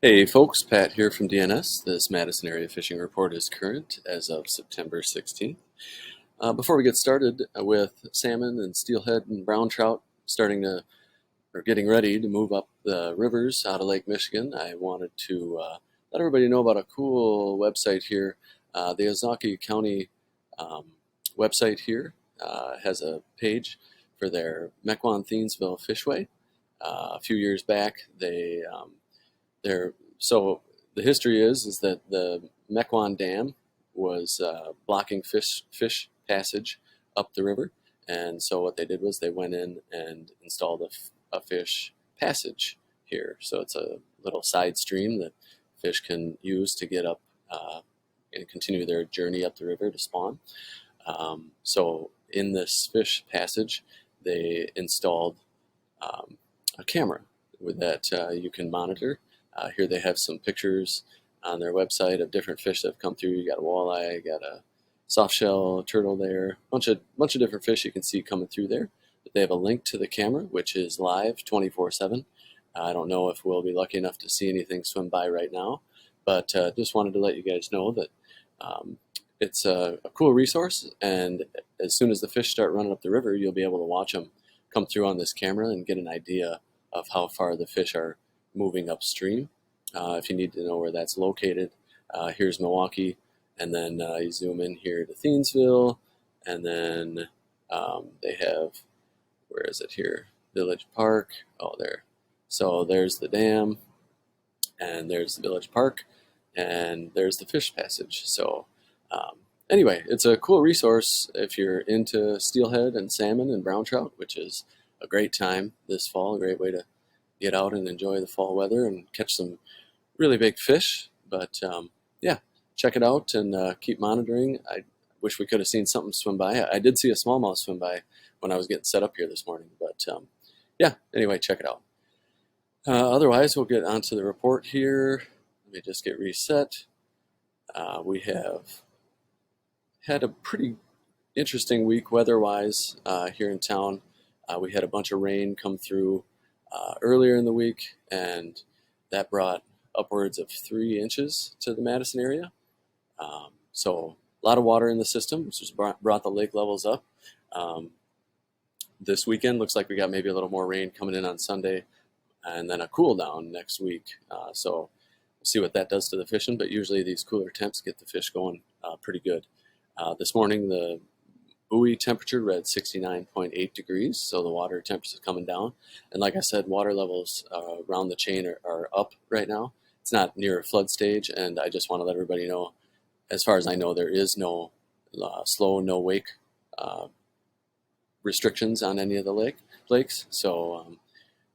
Hey folks, Pat here from DNS. This Madison area fishing report is current as of September 16th. Before we get started with salmon and steelhead and brown trout getting ready to move up the rivers out of Lake Michigan, I wanted to let everybody know about a cool website here. The Ozaukee County website here has a page for their Mequon-Thiensville Fishway. A few years back, so the history is that the Mequon Dam was blocking fish passage up the river, and so what they did was they went in and installed a fish passage here. So it's a little side stream that fish can use to get up and continue their journey up the river to spawn. So in this fish passage, they installed a camera that you can monitor. Here they have some pictures on their website of different fish that have come through. You got a walleye, you got a softshell turtle there, bunch of different fish you can see coming through there. But they have a link to the camera, which is live 24/7. I don't know if we'll be lucky enough to see anything swim by right now, but just wanted to let you guys know that it's a cool resource, and as soon as the fish start running up the river, you'll be able to watch them come through on this camera and get an idea of how far the fish are moving upstream. If you need to know where that's located, here's Milwaukee, and then you zoom in here to Thiensville, and then they have, where is it here? Village Park. Oh, there. So there's the dam, and there's the Village Park, and there's the fish passage. So anyway, it's a cool resource if you're into steelhead and salmon and brown trout, which is a great time this fall, a great way to get out and enjoy the fall weather and catch some really big fish. But yeah, check it out and keep monitoring. I wish we could have seen something swim by. I did see a smallmouth swim by when I was getting set up here this morning. But yeah, anyway, check it out. Otherwise, we'll get onto the report here. Let me just get reset. We have had a pretty interesting week weather-wise here in town. We had a bunch of rain come through earlier in the week, and that brought upwards of 3 inches to the Madison area. So a lot of water in the system, which has brought the lake levels up. This weekend looks like we got maybe a little more rain coming in on Sunday, and then a cool down next week. So we'll see what that does to the fishing, but usually these cooler temps get the fish going pretty good. This morning the buoy temperature read 69.8 degrees, so the water temperature is coming down. And like I said, water levels around the chain are up right now. It's not near a flood stage, and I just want to let everybody know, as far as I know, there is no slow, no wake restrictions on any of the lakes, so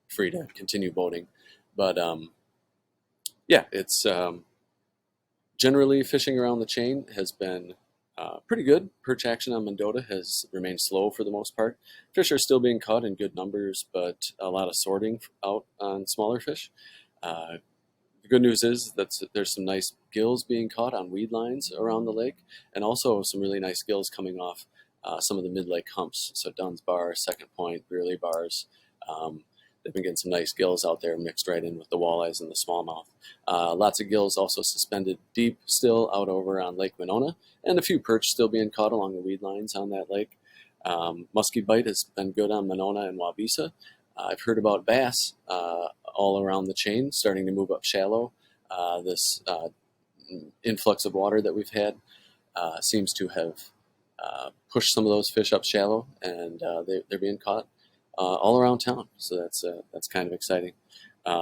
free to continue boating. But yeah, it's generally fishing around the chain has been pretty good. Perch action on Mendota has remained slow for the most part. Fish are still being caught in good numbers, but a lot of sorting out on smaller fish. The good news is that there's some nice gills being caught on weed lines around the lake, and also some really nice gills coming off some of the mid-lake humps. So Dunn's Bar, Second Point, Greeley Bars. They've been getting some nice gills out there mixed right in with the walleyes and the smallmouth. Lots of gills also suspended deep still out over on Lake Winona, and a few perch still being caught along the weed lines on that lake. Musky bite has been good on Monona and Wabisa. I've heard about bass all around the chain starting to move up shallow. This influx of water that we've had seems to have pushed some of those fish up shallow, and they're being caught all around town. So that's kind of exciting.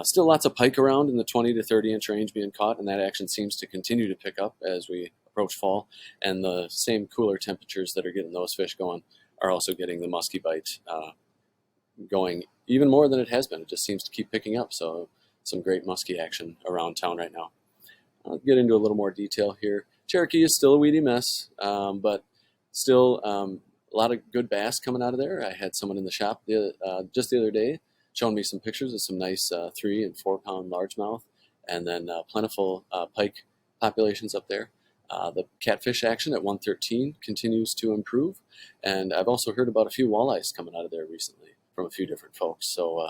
Still lots of pike around in the 20 to 30 inch range being caught, and that action seems to continue to pick up as we approach fall. And the same cooler temperatures that are getting those fish going are also getting the musky bite going even more than it has been. It just seems to keep picking up. So some great musky action around town right now. I'll get into a little more detail here. Cherokee is still a weedy mess, but still a lot of good bass coming out of there. I had someone in the shop just the other day showing me some pictures of some nice 3 and 4 pound largemouth, and then plentiful pike populations up there. The catfish action at 113 continues to improve, and I've also heard about a few walleyes coming out of there recently from a few different folks. So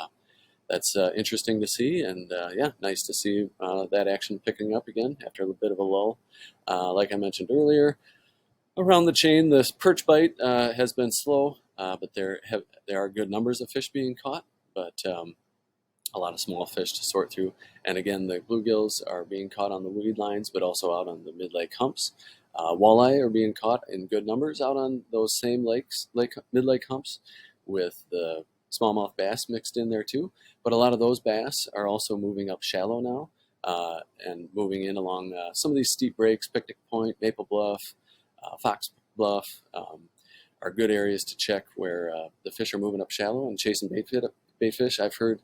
that's interesting to see, and yeah, nice to see that action picking up again after a bit of a lull. Like I mentioned earlier, around the chain, this perch bite has been slow, but there are good numbers of fish being caught, but a lot of small fish to sort through. And again, the bluegills are being caught on the weed lines, but also out on the mid-lake humps. Walleye are being caught in good numbers out on those same mid-lake humps, with the smallmouth bass mixed in there too. But a lot of those bass are also moving up shallow now, and moving in along some of these steep breaks. Picnic Point, Maple Bluff, Fox Bluff are good areas to check where the fish are moving up shallow and chasing bait fish. I've heard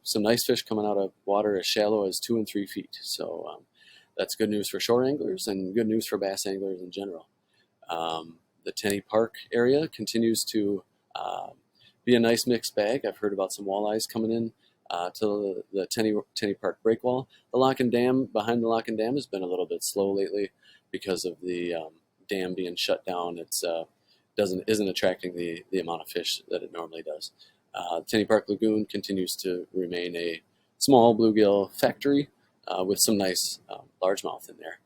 some nice fish coming out of water as shallow as 2 and 3 feet. So that's good news for shore anglers and good news for bass anglers in general. The Tenney Park area continues to be a nice mixed bag. I've heard about some walleyes coming in to the Tenney Park breakwall. The lock and dam, behind the lock and dam, has been a little bit slow lately because of the dam being shut down. It's isn't attracting the amount of fish that it normally does. Tenney Park Lagoon continues to remain a small bluegill factory with some nice largemouth in there.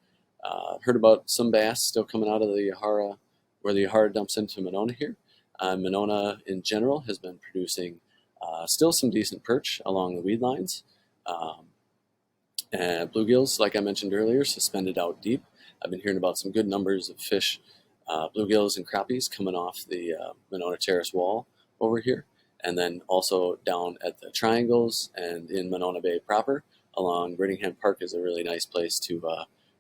Heard about some bass still coming out of the Yahara, where the Yahara dumps into Monona here. Monona in general has been producing still some decent perch along the weed lines. And bluegills, like I mentioned earlier, suspended out deep. I've been hearing about some good numbers of fish, bluegills and crappies coming off the Monona Terrace wall over here. And then also down at the triangles and in Monona Bay proper along Brittingham Park is a really nice place to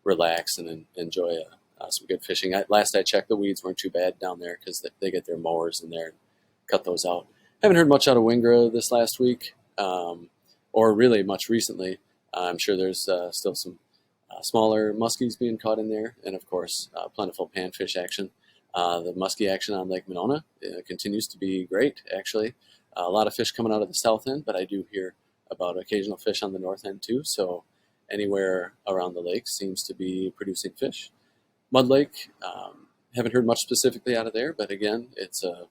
relax and enjoy some good fishing. Last I checked, the weeds weren't too bad down there because they get their mowers in there and cut those out. Haven't heard much out of Wingra this last week, or really much recently. I'm sure there's still some smaller muskies being caught in there, and of course plentiful panfish action. The muskie action on Lake Monona continues to be great, actually. A lot of fish coming out of the south end, but I do hear about occasional fish on the north end too. So anywhere around the lake seems to be producing fish. Mud Lake, haven't heard much specifically out of there, but again, it's a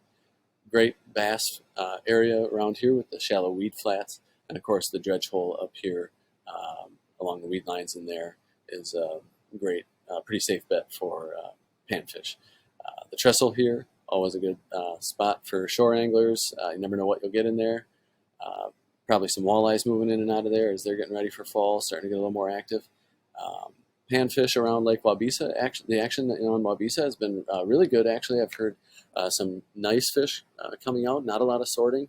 great bass area around here with the shallow weed flats, and of course the dredge hole up here along the weed lines in there is a great, pretty safe bet for panfish. The trestle here, always a good spot for shore anglers. You never know what you'll get in there. Probably some walleyes moving in and out of there as they're getting ready for fall, starting to get a little more active. Panfish around Lake Wabisa. The action on Wabisa has been really good, actually. I've heard some nice fish coming out, not a lot of sorting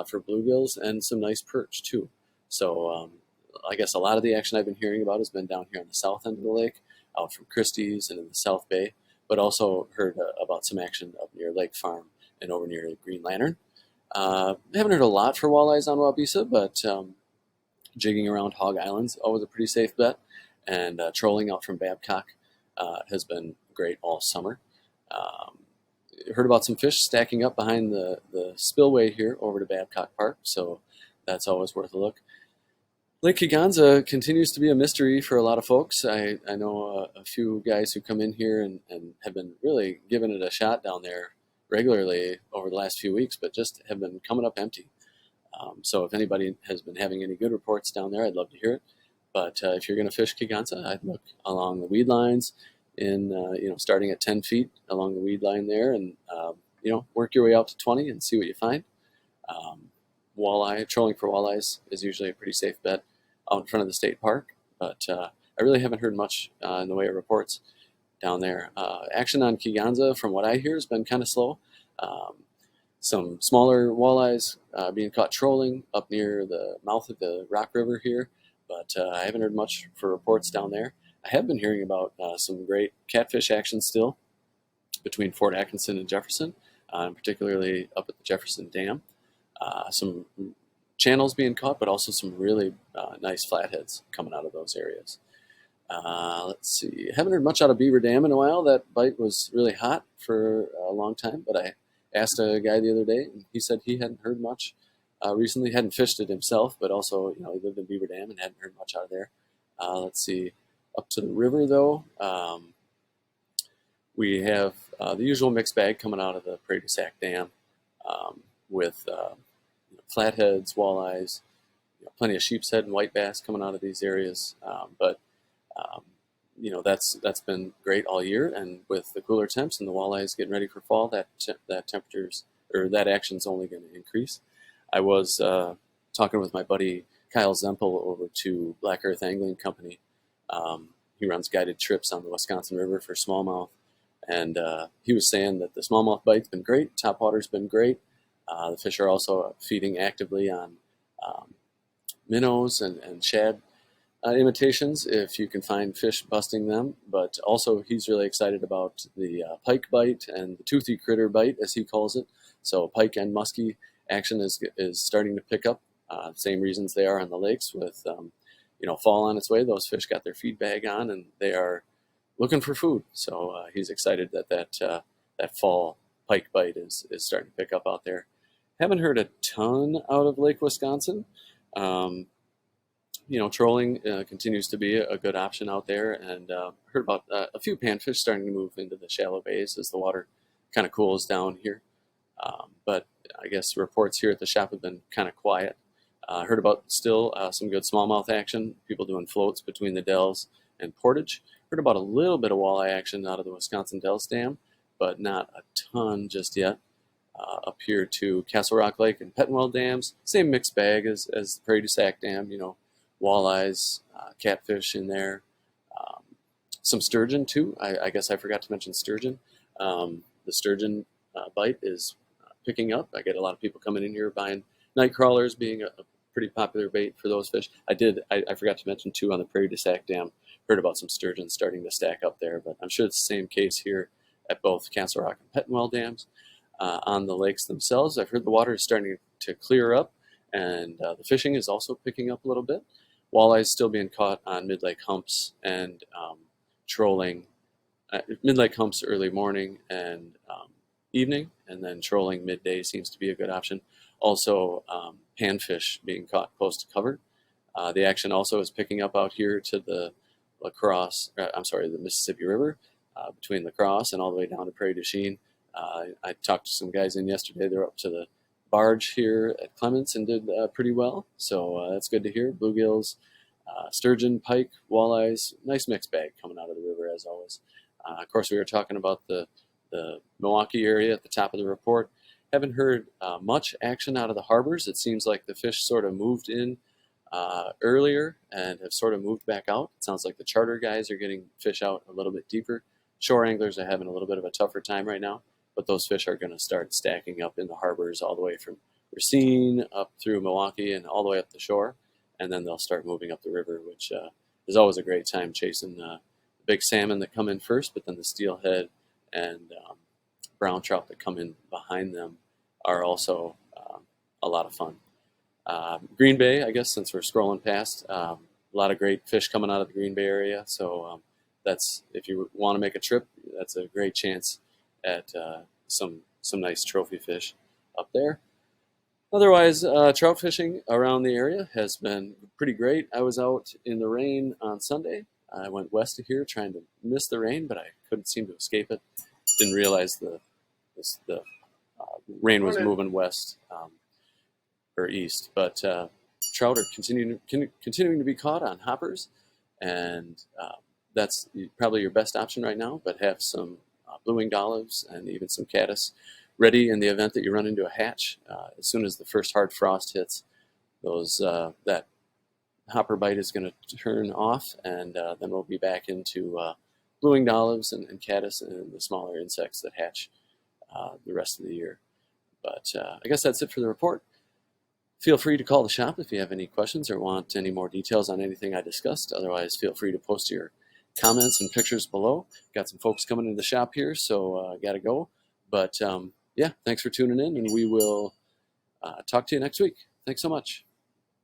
for bluegills, and some nice perch, too. So I guess a lot of the action I've been hearing about has been down here on the south end of the lake, out from Christie's and in the South Bay, but also heard about some action up near Lake Farm and over near Green Lantern. Haven't heard a lot for walleyes on Wabisa, but jigging around Hog Island's always a pretty safe bet, and trolling out from Babcock has been great all summer. Heard about some fish stacking up behind the spillway here over to Babcock Park, so that's always worth a look. Lake Kegonsa continues to be a mystery for a lot of folks. I know a few guys who come in here and have been really giving it a shot down there regularly over the last few weeks, but just have been coming up empty. So if anybody has been having any good reports down there, I'd love to hear it. But if you're going to fish Kegonsa, I'd look along the weed lines, starting at 10 feet along the weed line there, and work your way out to 20 and see what you find. Trolling for walleyes is usually a pretty safe bet out in front of the state park, but I really haven't heard much in the way of reports down there. Action on Kegonsa, from what I hear, has been kind of slow. Some smaller walleyes being caught trolling up near the mouth of the Rock River here, but I haven't heard much for reports down there. I have been hearing about some great catfish action still between Fort Atkinson and Jefferson, particularly up at the Jefferson Dam. Some channels being caught, but also some really nice flatheads coming out of those areas. Let's see. Haven't heard much out of Beaver Dam in a while. That bite was really hot for a long time, but I asked a guy the other day, and he said he hadn't heard much recently. Hadn't fished it himself, but also he lived in Beaver Dam and hadn't heard much out of there. Let's see. Up to the river, though, we have the usual mixed bag coming out of the Prairie du Sac Dam with flatheads, walleyes, plenty of sheep's head and white bass coming out of these areas. But um, that's been great all year, and with the cooler temps and the walleyes getting ready for fall, that temperatures or that action's only going to increase. I was talking with my buddy Kyle Zempel over to Black Earth Angling Company. He runs guided trips on the Wisconsin River for smallmouth, and he was saying that the smallmouth bite's been great, topwater's been great. The fish are also feeding actively on minnows and shad imitations if you can find fish busting them. But also he's really excited about the pike bite and the toothy critter bite, as he calls it. So pike and muskie action is starting to pick up. Same reasons they are on the lakes with fall on its way. Those fish got their feed bag on and they are looking for food. So he's excited that fall pike bite is starting to pick up out there. Haven't heard a ton out of Lake Wisconsin. Trolling continues to be a good option out there, and heard about a few panfish starting to move into the shallow bays as the water kind of cools down here. But I guess reports here at the shop have been kind of quiet. Heard about still some good smallmouth action, people doing floats between the Dells and Portage. Heard about a little bit of walleye action out of the Wisconsin Dells Dam, but not a ton just yet. Up here to Castle Rock Lake and Pettenwell dams, same mixed bag as the Prairie du Sac Dam, walleyes, catfish in there, some sturgeon too. I guess I forgot to mention sturgeon. The sturgeon bite is picking up. I get a lot of people coming in here buying night crawlers, being a pretty popular bait for those fish. I forgot to mention too on the Prairie du Sac Dam, heard about some sturgeon starting to stack up there, but I'm sure it's the same case here at both Castle Rock and Pettenwell dams. On the lakes themselves, I've heard the water is starting to clear up, and the fishing is also picking up a little bit. Walleyes still being caught on mid-lake humps and trolling. Mid-lake humps early morning and evening, and then trolling midday seems to be a good option. Also, panfish being caught close to cover. The action also is picking up out here to the the Mississippi River, between La Crosse and all the way down to Prairie du Chien. I talked to some guys in yesterday. They're up to the barge here at Clements and did pretty well. So that's good to hear. Bluegills, sturgeon, pike, walleyes, nice mixed bag coming out of the river as always. Of course, we were talking about the Milwaukee area at the top of the report. Haven't heard much action out of the harbors. It seems like the fish sort of moved in earlier and have sort of moved back out. It sounds like the charter guys are getting fish out a little bit deeper. Shore anglers are having a little bit of a tougher time right now, but those fish are going to start stacking up in the harbors all the way from Racine up through Milwaukee and all the way up the shore, and then they'll start moving up the river, which is always a great time chasing the big salmon that come in first, but then the steelhead and brown trout that come in behind them are also a lot of fun. Green Bay, I guess, since we're scrolling past, a lot of great fish coming out of the Green Bay area, so that's, if you want to make a trip, that's a great chance at some nice trophy fish up there. Otherwise, trout fishing around the area has been pretty great. I was out in the rain on Sunday. I went west of here trying to miss the rain, but I couldn't seem to escape it. Didn't realize the rain was moving west or east. But trout are continuing to be caught on hoppers, and that's probably your best option right now. But have some blue-winged olives and even some caddis ready in the event that you run into a hatch. As soon as the first hard frost hits, that hopper bite is going to turn off, and then we'll be back into blue-winged olives and caddis and the smaller insects that hatch the rest of the year. But I guess that's it for the report. Feel free to call the shop if you have any questions or want any more details on anything I discussed. Otherwise, feel free to post your comments and pictures below. Got some folks coming into the shop here, so got to go. But yeah, thanks for tuning in, and we will talk to you next week. Thanks so much.